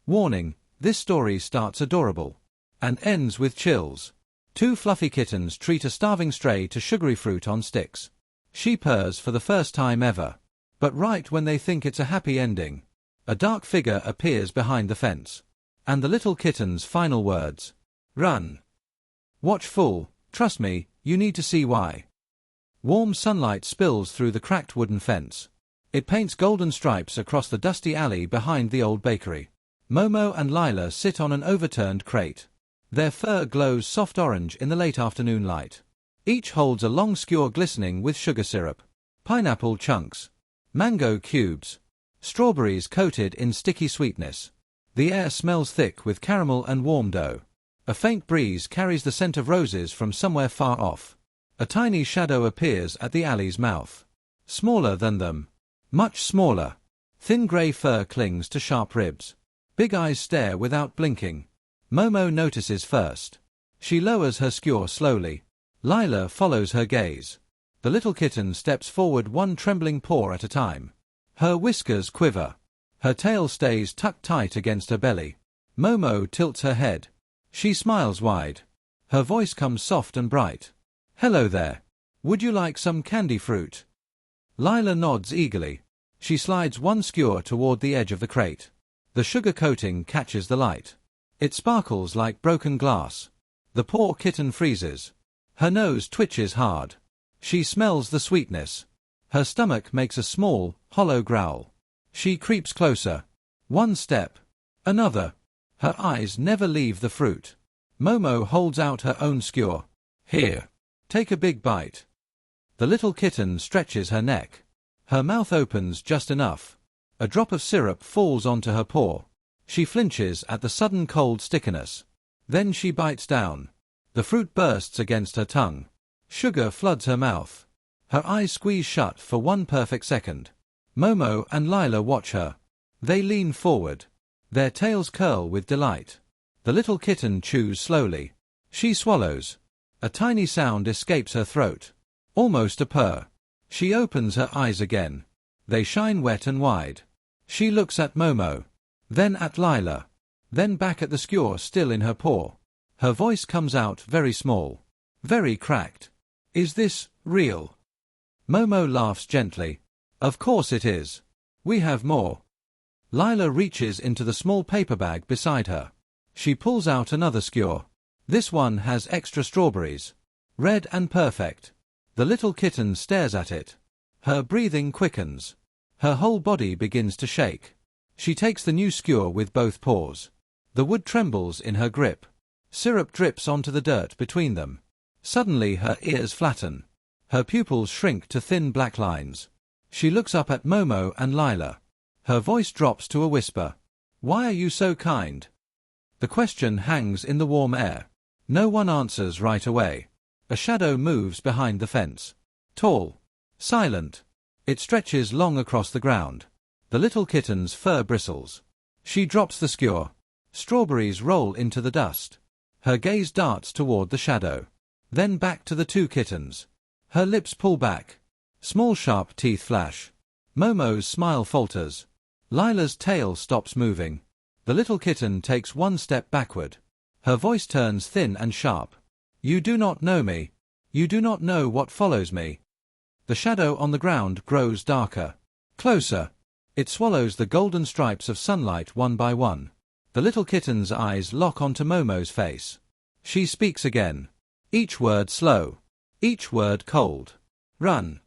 Warning, this story starts adorable and ends with chills. Two fluffy kittens treat a starving stray to sugary fruit on sticks. She purrs for the first time ever. But right when they think it's a happy ending, a dark figure appears behind the fence. And the little kitten's final words: "Run. Watch, fool, trust me, you need to see why." Warm sunlight spills through the cracked wooden fence. It paints golden stripes across the dusty alley behind the old bakery. Momo and Lila sit on an overturned crate. Their fur glows soft orange in the late afternoon light. Each holds a long skewer glistening with sugar syrup, pineapple chunks, mango cubes, strawberries coated in sticky sweetness. The air smells thick with caramel and warm dough. A faint breeze carries the scent of roses from somewhere far off. A tiny shadow appears at the alley's mouth. Smaller than them. Much smaller. Thin grey fur clings to sharp ribs. Big eyes stare without blinking. Momo notices first. She lowers her skewer slowly. Lila follows her gaze. The little kitten steps forward, one trembling paw at a time. Her whiskers quiver. Her tail stays tucked tight against her belly. Momo tilts her head. She smiles wide. Her voice comes soft and bright. "Hello there. Would you like some candy fruit?" Lila nods eagerly. She slides one skewer toward the edge of the crate. The sugar coating catches the light. It sparkles like broken glass. The poor kitten freezes. Her nose twitches hard. She smells the sweetness. Her stomach makes a small, hollow growl. She creeps closer. One step. Another. Her eyes never leave the fruit. Momo holds out her own skewer. "Here. Take a big bite." The little kitten stretches her neck. Her mouth opens just enough. A drop of syrup falls onto her paw. She flinches at the sudden cold stickiness. Then she bites down. The fruit bursts against her tongue. Sugar floods her mouth. Her eyes squeeze shut for one perfect second. Momo and Lila watch her. They lean forward. Their tails curl with delight. The little kitten chews slowly. She swallows. A tiny sound escapes her throat. Almost a purr. She opens her eyes again. They shine wet and wide. She looks at Momo. Then at Lila. Then back at the skewer still in her paw. Her voice comes out very small. Very cracked. "Is this real?" Momo laughs gently. "Of course it is. We have more." Lila reaches into the small paper bag beside her. She pulls out another skewer. This one has extra strawberries. Red and perfect. The little kitten stares at it. Her breathing quickens. Her whole body begins to shake. She takes the new skewer with both paws. The wood trembles in her grip. Syrup drips onto the dirt between them. Suddenly her ears flatten. Her pupils shrink to thin black lines. She looks up at Momo and Lila. Her voice drops to a whisper. "Why are you so kind?" The question hangs in the warm air. No one answers right away. A shadow moves behind the fence. Tall. Silent. It stretches long across the ground. The little kitten's fur bristles. She drops the skewer. Strawberries roll into the dust. Her gaze darts toward the shadow. Then back to the two kittens. Her lips pull back. Small sharp teeth flash. Momo's smile falters. Lila's tail stops moving. The little kitten takes one step backward. Her voice turns thin and sharp. "You do not know me. You do not know what follows me." The shadow on the ground grows darker. Closer. It swallows the golden stripes of sunlight one by one. The little kitten's eyes lock onto Momo's face. She speaks again. Each word slow. Each word cold. "Run."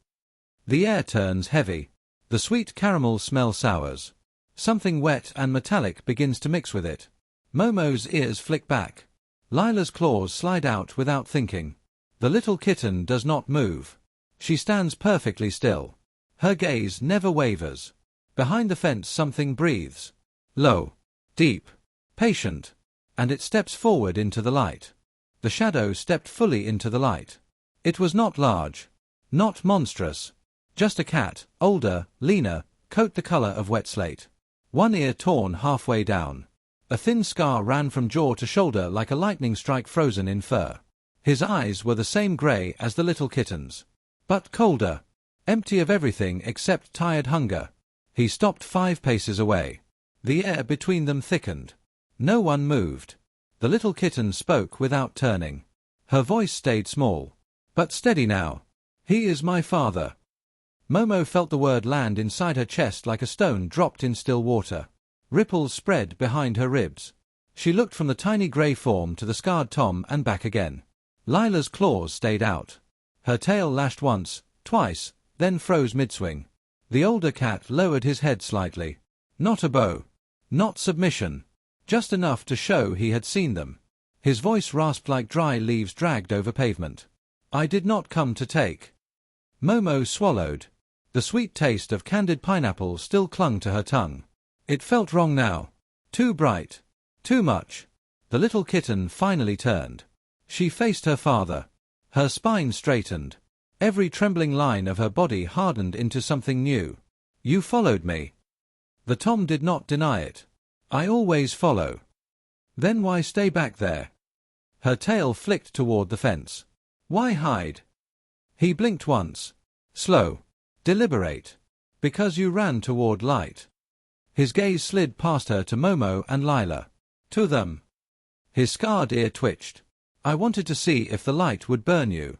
The air turns heavy. The sweet caramel smell sours. Something wet and metallic begins to mix with it. Momo's ears flick back. Lila's claws slide out without thinking. The little kitten does not move. She stands perfectly still. Her gaze never wavers. Behind the fence something breathes. Low. Deep. Patient. And it steps forward into the light. The shadow stepped fully into the light. It was not large. Not monstrous. Just a cat, older, leaner, coat the color of wet slate. One ear torn halfway down. A thin scar ran from jaw to shoulder like a lightning strike frozen in fur. His eyes were the same gray as the little kitten's. But colder. Empty of everything except tired hunger. He stopped 5 paces away. The air between them thickened. No one moved. The little kitten spoke without turning. Her voice stayed small, but steady now. "He is my father." Momo felt the word land inside her chest like a stone dropped in still water. Ripples spread behind her ribs. She looked from the tiny grey form to the scarred Tom and back again. Lila's claws stayed out. Her tail lashed once, twice, then froze mid-swing. The older cat lowered his head slightly. Not a bow. Not submission. Just enough to show he had seen them. His voice rasped like dry leaves dragged over pavement. "I did not come to take." Momo swallowed. The sweet taste of candied pineapple still clung to her tongue. It felt wrong now. Too bright. Too much. The little kitten finally turned. She faced her father. Her spine straightened. Every trembling line of her body hardened into something new. "You followed me." The Tom did not deny it. "I always follow." "Then why stay back there?" Her tail flicked toward the fence. "Why hide?" He blinked once. Slow. Deliberate. "Because you ran toward light." His gaze slid past her to Momo and Lila. "To them." His scarred ear twitched. "I wanted to see if the light would burn you."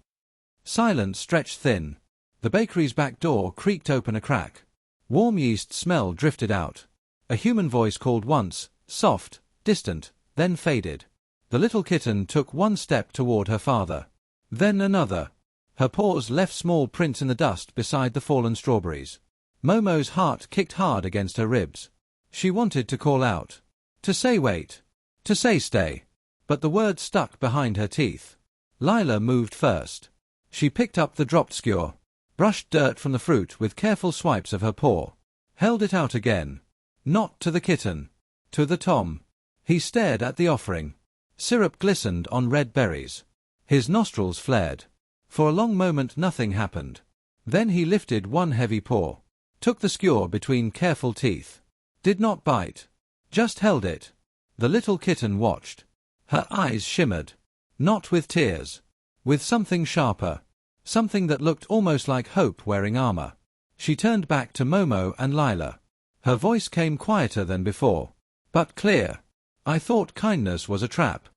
Silence stretched thin. The bakery's back door creaked open a crack. Warm yeast smell drifted out. A human voice called once, soft, distant, then faded. The little kitten took one step toward her father. Then another. Her paws left small prints in the dust beside the fallen strawberries. Momo's heart kicked hard against her ribs. She wanted to call out. To say wait. To say stay. But the words stuck behind her teeth. Lila moved first. She picked up the dropped skewer, brushed dirt from the fruit with careful swipes of her paw, held it out again. Not to the kitten. To the Tom. He stared at the offering. Syrup glistened on red berries. His nostrils flared. For a long moment nothing happened. Then he lifted one heavy paw, took the skewer between careful teeth. Did not bite. Just held it. The little kitten watched. Her eyes shimmered. Not with tears. With something sharper. Something that looked almost like hope wearing armor. She turned back to Momo and Lila. Her voice came quieter than before, but clear. "I thought kindness was a trap."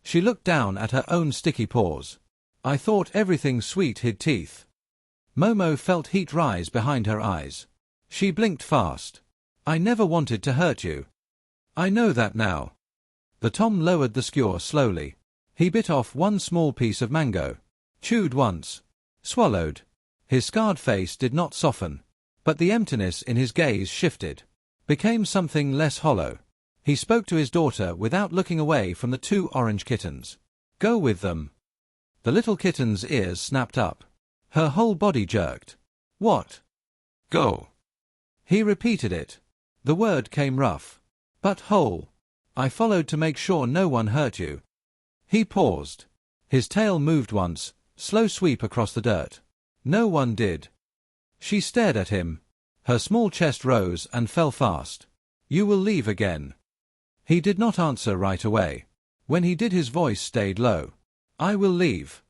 She looked down at her own sticky paws. "I thought everything sweet hid teeth." Momo felt heat rise behind her eyes. She blinked fast. "I never wanted to hurt you." "I know that now." The Tom lowered the skewer slowly. He bit off one small piece of mango. Chewed once. Swallowed. His scarred face did not soften. But the emptiness in his gaze shifted. Became something less hollow. He spoke to his daughter without looking away from the two orange kittens. "Go with them." The little kitten's ears snapped up. Her whole body jerked. "What?" "Go." He repeated it. The word came rough. "But whole. I followed to make sure no one hurt you." He paused. His tail moved once, slow sweep across the dirt. No one did. She stared at him. Her small chest rose and fell fast. "You will leave again." He did not answer right away. When he did, his voice stayed low. "I will leave."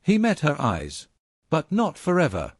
He met her eyes. "But not forever."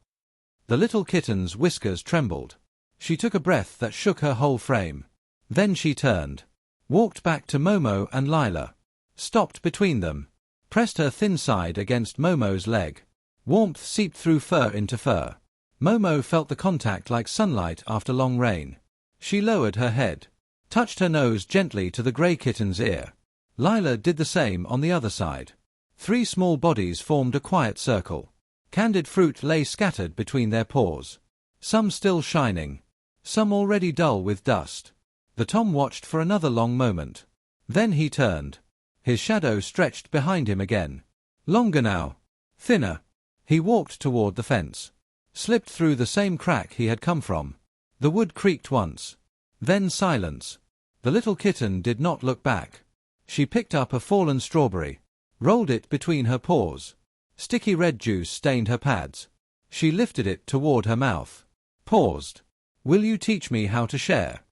The little kitten's whiskers trembled. She took a breath that shook her whole frame. Then she turned. Walked back to Momo and Lila. Stopped between them. Pressed her thin side against Momo's leg. Warmth seeped through fur into fur. Momo felt the contact like sunlight after long rain. She lowered her head. Touched her nose gently to the grey kitten's ear. Lila did the same on the other side. Three small bodies formed a quiet circle. Candied fruit lay scattered between their paws. Some still shining. Some already dull with dust. The Tom watched for another long moment. Then he turned. His shadow stretched behind him again. Longer now. Thinner. He walked toward the fence. Slipped through the same crack he had come from. The wood creaked once. Then silence. The little kitten did not look back. She picked up a fallen strawberry. Rolled it between her paws. Sticky red juice stained her pads. She lifted it toward her mouth. Paused. "Will you teach me how to share?"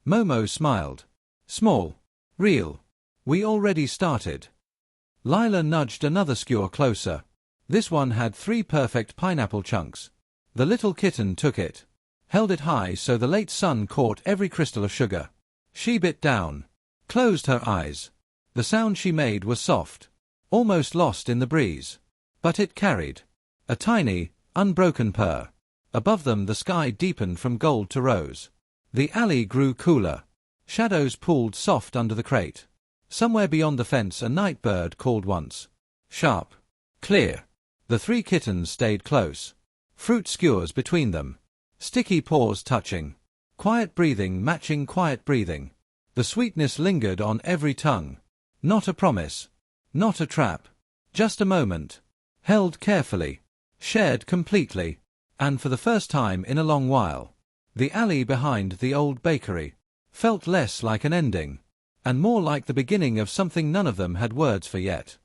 Momo smiled. "Small. Real. We already started." Lila nudged another skewer closer. This one had 3 perfect pineapple chunks. The little kitten took it. held it high so the late sun caught every crystal of sugar. She bit down, closed her eyes. The sound she made was soft, almost lost in the breeze. But it carried a tiny, unbroken purr. Above them the sky deepened from gold to rose. The alley grew cooler. Shadows pooled soft under the crate. Somewhere beyond the fence a night bird called once. Sharp. Clear. The 3 kittens stayed close. Fruit skewers between them. Sticky paws touching. Quiet breathing matching quiet breathing. The sweetness lingered on every tongue. Not a promise. Not a trap. Just a moment. Held carefully. Shared completely. And for the first time in a long while, the alley behind the old bakery felt less like an ending, and more like the beginning of something none of them had words for yet.